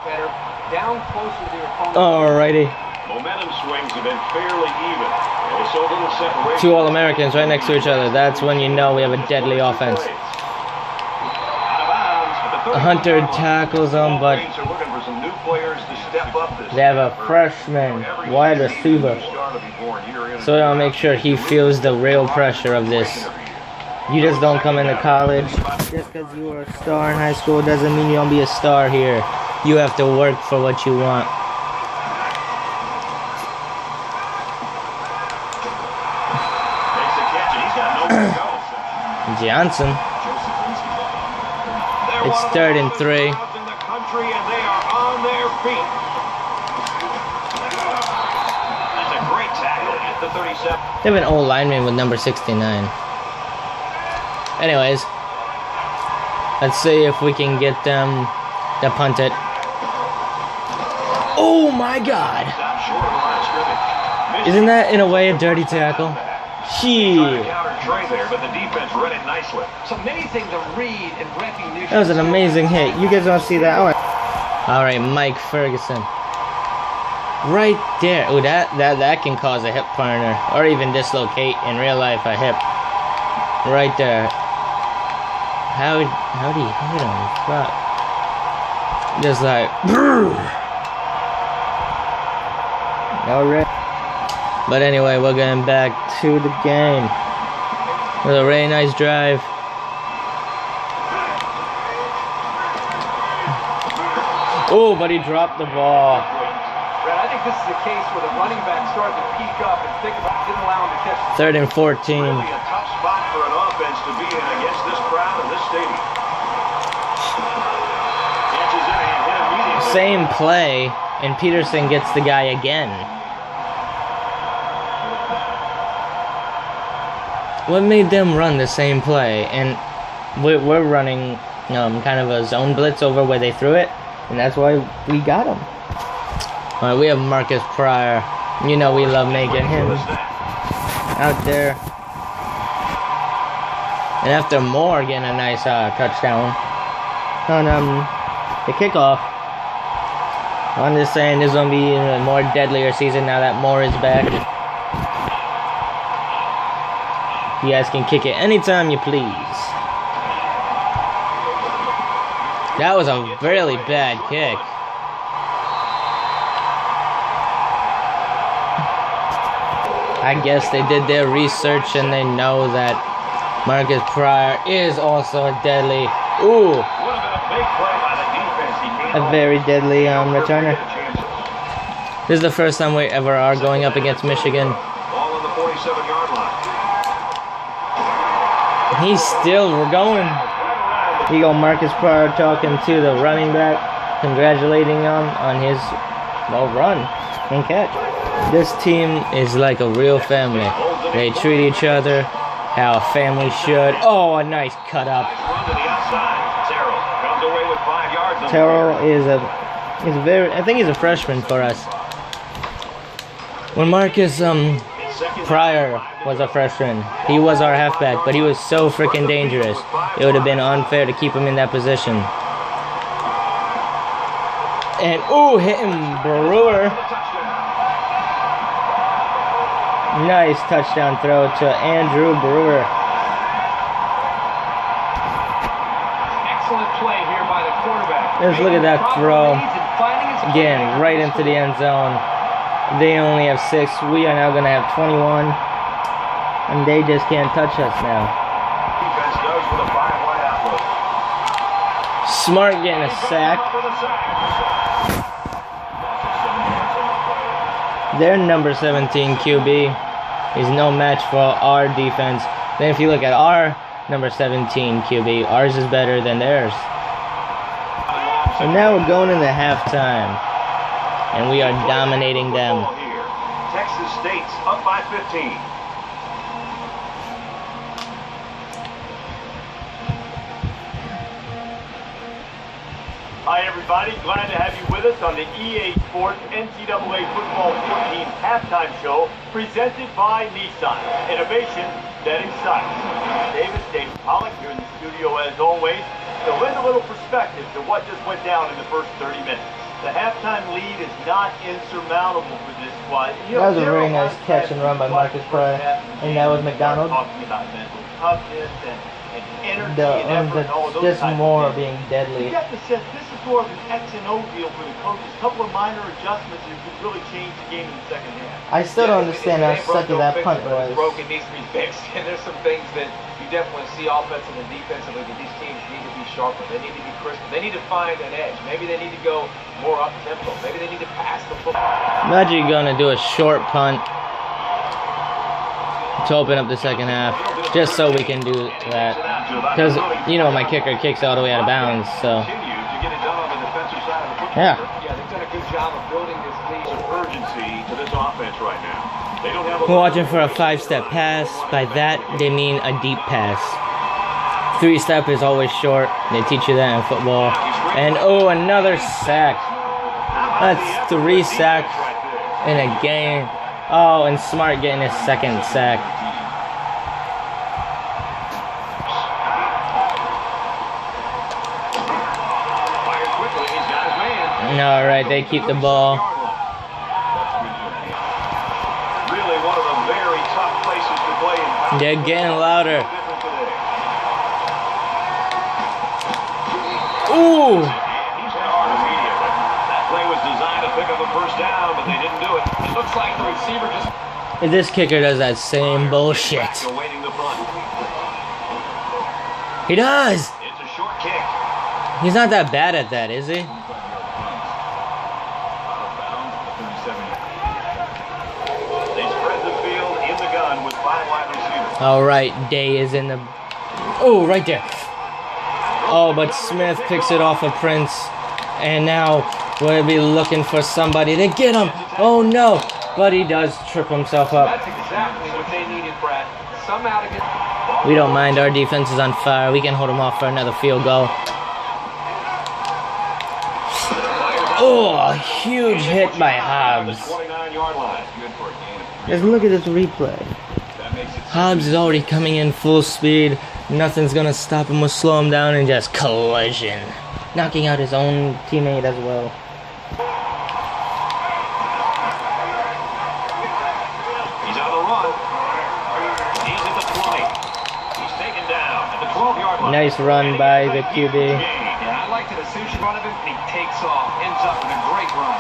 Better down closer to your opponent. Alrighty. Momentum swings have been fairly even. So little separation. Two All-Americans right next to each other. That's when you know we have a deadly offense. Hunter tackles them, but they have a freshman wide receiver. So I'll make sure he feels the real pressure of this. You just don't come into college. Just because you were a star in high school doesn't mean you don't be a star here. You have to work for what you want. Johnson. It's 3rd and 3. They have an old lineman with number 69. Anyways, let's see if we can get them to punt it. Oh my God! Isn't that in a way a dirty tackle? Shit. That was an amazing hit. You guys don't see that? Alright, Mike Ferguson. Right there. Ooh, that can cause a hip burner. Or even dislocate in real life a hip. Right there. How'd he hit him? Fuck. Just like alright. But anyway, we're getting back to the game. It was a really nice drive. Oh, but he dropped the ball. Brad, I think this is a case where the running back started to peak up and think about didn't allow him to catch. 3rd and 14. Really a tough spot for an offense to be in against this crowd in this stadium. Same play, and Peterson gets the guy again. What made them run the same play? And we're running kind of a zone blitz over where they threw it, and that's why we got them. Alright, we have Marcus Pryor. You know we love making him out there. And after Moore getting a nice touchdown on the kickoff, I'm just saying this is going to be a more deadlier season now that Moore is back. You guys can kick it anytime you please. That was a really bad kick. I guess they did their research and they know that Marcus Pryor is also a deadly, a very deadly returner. This is the first time we ever are going up against Michigan. He's still going. You go Marcus Pryor talking to the running back, congratulating him on his run and catch. This team is like a real family. They treat each other how a family should. Oh, a nice cut up. Terrell is I think he's a freshman for us. When Marcus Pryor was a freshman, he was our halfback, but he was so freaking dangerous. It would have been unfair to keep him in that position. And hitting Brewer. Nice touchdown throw to Andrew Brewer. Excellent play here by the quarterback. Let's look at that throw. Again, right into the end zone. They only have 6. We are now going to have 21. And they just can't touch us now. Smart getting a sack. Their number 17 QB is no match for our defense. Then if you look at our number 17 QB, ours is better than theirs. So now we're going into halftime, and we are dominating them. Texas State's up by 15. Hi everybody, glad to have you with us on the EA Sports NCAA Football 14 Halftime Show presented by Nissan. Innovation that excites. Davis, David Pollock here in the studio as always to lend a little perspective to what just went down in the first 30 minutes. halftime lead is not insurmountable for this squad. That was a very nice catch and run by Marcus Pryor, and that was McDonald. Talking about mental toughness and energy and effort and all of those just types more of things. being deadly. You got to say this is more of an X and O deal for the coaches. A couple of minor adjustments that could really change the game in the second half. I still don't understand how sucky that punt was. Broken needs to be fixed, and there's some things that you definitely see offensively and defensively that these teams need to be sharper. They need to be crisper. They need to find an edge. Maybe they need to go more up tempo. Maybe they need to pass the football. Imagine you're gonna do a short punt to open up the second half, just so we can do that. Because you know my kicker kicks all the way out of bounds, so yeah. Yeah, they've done a good job of building this lead of urgency to this offense right now. They don't have We're watching for a 5-step pass. By that, they mean a deep pass. 3-step is always short. They teach you that in football. And oh, another sack. That's 3 sacks in a game. Oh, and Smart getting his second sack. All right, they keep the ball. Really one of the very tough places to play in. They're getting louder. Ooh! He's hard immediately. That play was designed to pick up a first down, but they didn't do it. It looks like the receiver just... This kicker does that same bullshit. Awaiting the punt. He does! It's a short kick. He's not that bad at that, is he? They spread the field in the gun with 5 wide receivers. Alright, Day is in the... Oh, right there. Oh, but Smith picks it off of Prince. And now we'll be looking for somebody to get him. Oh, no. But he does trip himself up. That's exactly what they needed, Brad. Somehow to get... We don't mind. Our defense is on fire. We can hold them off for another field goal. Oh, a huge hit by Hobbs. Just look at this replay. Hobbs is already coming in full speed. Nothing's gonna stop him or slow him down, and just collision, knocking out his own teammate as well. He's on the run. He's at the 20. He's taken down at the 12-yard line. Nice run by the QB. Yeah, I liked it. As soon as you run of him, he takes off, ends up with a great run.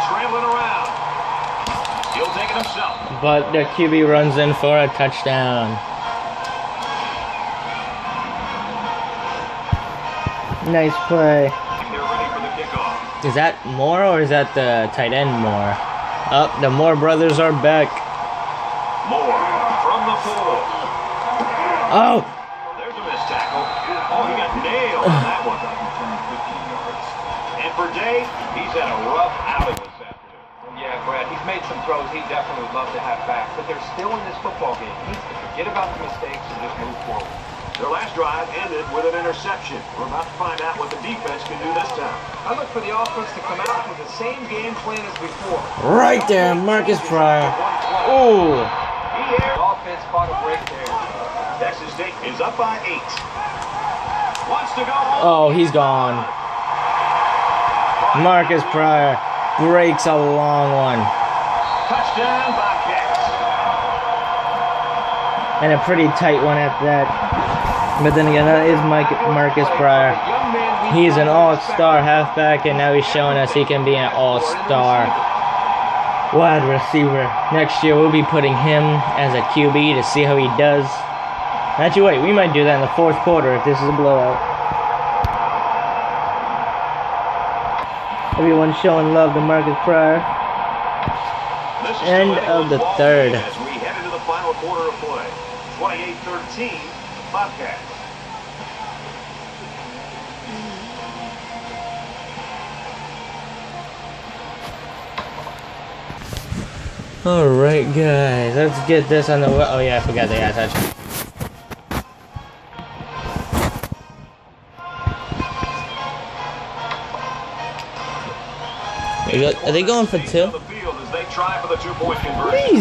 Scrambling around. He'll take it himself. But the QB runs in for a touchdown. Nice play. They're ready for the kickoff. Is that Moore or is that the tight end Moore? Oh, the Moore brothers are back. Moore from the pool. Oh! There's a missed tackle. Oh, he got nailed on that one. And for Day, he's had a rough outing this afternoon. Yeah, Brad, he's made some throws he definitely would love to have back, but they're still in this football game. He needs to forget about the mistakes and just move forward. Their last drive ended with an interception. We're about to find out what the defense can do this time. I look for the offense to come out with the same game plan as before. Right there, Marcus Pryor. Ooh! The offense caught a break there. Texas State is up by 8. Wants to go. Oh, he's gone. Marcus Pryor breaks a long one. Touchdown, Bobcats. And a pretty tight one at that. But then again, that is Marcus Pryor. He's an all-star halfback, and now he's showing us he can be an all-star wide receiver. Next year, we'll be putting him as a QB to see how he does. Actually, wait, we might do that in the fourth quarter if this is a blowout. Everyone showing love to Marcus Pryor. End of the third. As we head into the final quarter of play. 28-13, Bobcats. Alright guys, let's get this on the way. Oh yeah, I forgot they got touch. Are they going for 2? These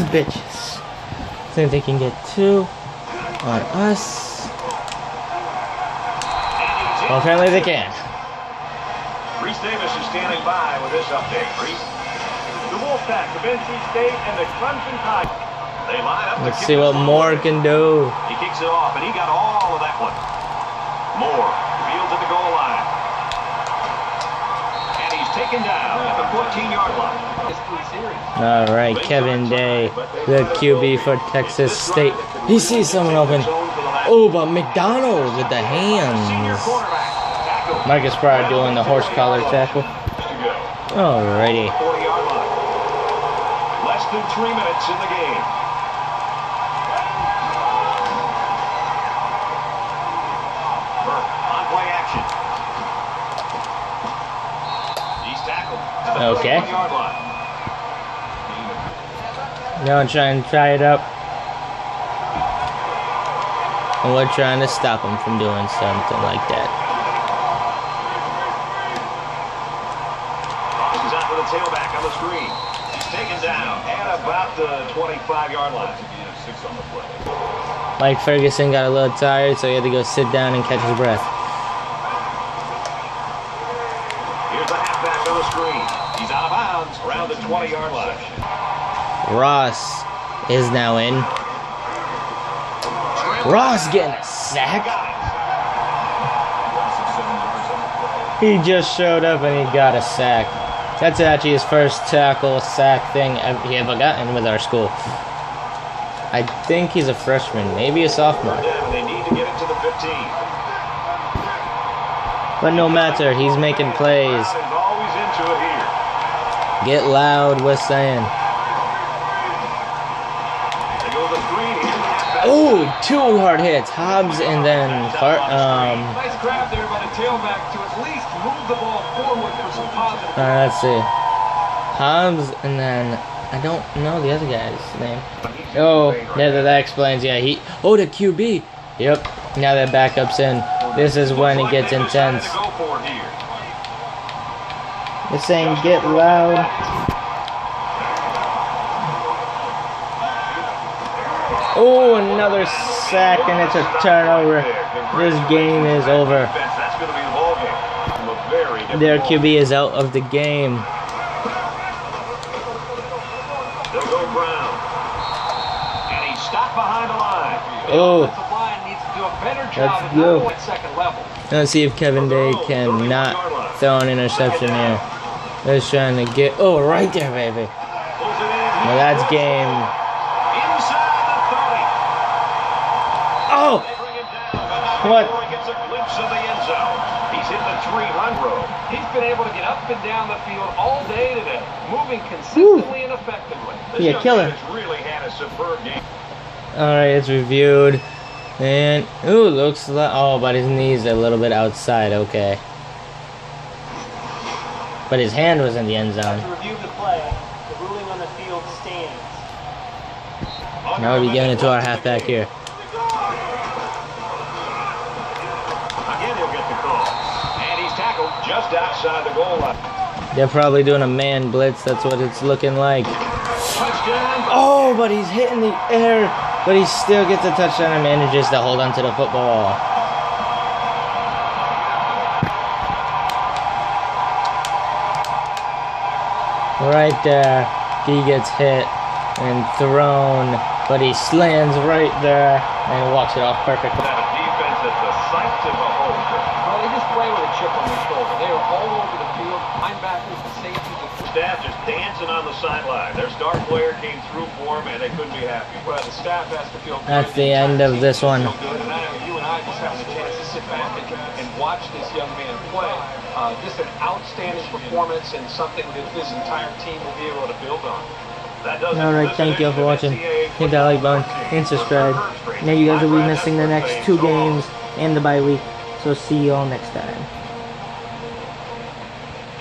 bitches. Think they can get 2 on us. Well, apparently they can. Reese Davis is standing by with this update. Reese. The Wolfpack of NC State and the Crimson Tide. They line up. Let's see what Moore can do. He kicks it off, and he got all of that one. Moore fields at the goal line. And he's taken down at the 14-yard line. All right, Kevin Day, the QB for Texas State. He sees someone open. Oh, but McDonald with the hands. Marcus Pryor doing the horse collar tackle. Alrighty. 40-yard line. Less than 3 minutes in the game. Burke on play action. He's tackled to the 31-yard line. Now I'm trying to tie it up. And we're trying to stop him from doing something like that. Crosses out to the tailback on the screen. He's taken down at about the 25-yard line. Mike Ferguson got a little tired, so he had to go sit down and catch his breath. Here's the halfback on the screen. He's out of bounds around the 20-yard line. Ross is now in. Ross getting a sack. He just showed up and he got a sack. That's actually his first tackle sack thing he ever gotten with our school. I think he's a freshman, maybe a sophomore. They need to get it to the 15. But no matter, he's making plays. He's always into it here. Get loud, we're saying. They go to the screen. Here's the halfback. Oh, 2 hard hits. Hobbs and then Nice grab there by the tailback to at least move the ball forward for some positive. let's see. Hobbs and then I don't know the other guy's name. Oh, yeah, that explains. Yeah, the QB. Yep. Now that backup's in. This is when it gets intense. They're saying get loud. Oh, another sack, and it's a turnover. This game is over. Their QB is out of the game. They'll go Brown. And he's stopped behind the line. Oh, Let's go. Let's see if Kevin Day can not throw an interception here. They're trying to get. Oh, right there, baby. Well, that's game. Oh! What? Gets a glimpse of the end zone. He's hit the 3-run road. He's been able to get up and down the field all day today, moving consistently and effectively. Yeah, killer. Really had a superb game. Alright, it's reviewed. And, ooh, looks like. Oh, but his knee's a little bit outside. Okay. But his hand was in the end zone. To review the play, the ruling on the field stands. Now we'll be giving it to our halfback here. Again, he'll get the call. And he's tackled just outside the goal line. They're probably doing a man blitz. That's what it's looking like. Touchdown. Oh, but he's hitting the air. But he still gets a touchdown and manages to hold on to the football. Right there, he gets hit and thrown, but he slams right there and walks it off perfectly. That a defense that's a sight to behold. Well, they just play with a chip on their shoulder. They are all over the field. Linebackers, the safeties, the Staff just dancing on the sideline. Their star player came through for him, and they couldn't be happy. well, the staff has to feel good. That's the end of this one. Feel good. And I know you and I just having a chance to sit back and watch this young man play. Just an outstanding performance and something that this entire team will be able to build on. Alright, thank you all for watching. Hit that like button and subscribe. Now you guys will be missing the next 2 games and the bye week. So see you all next time.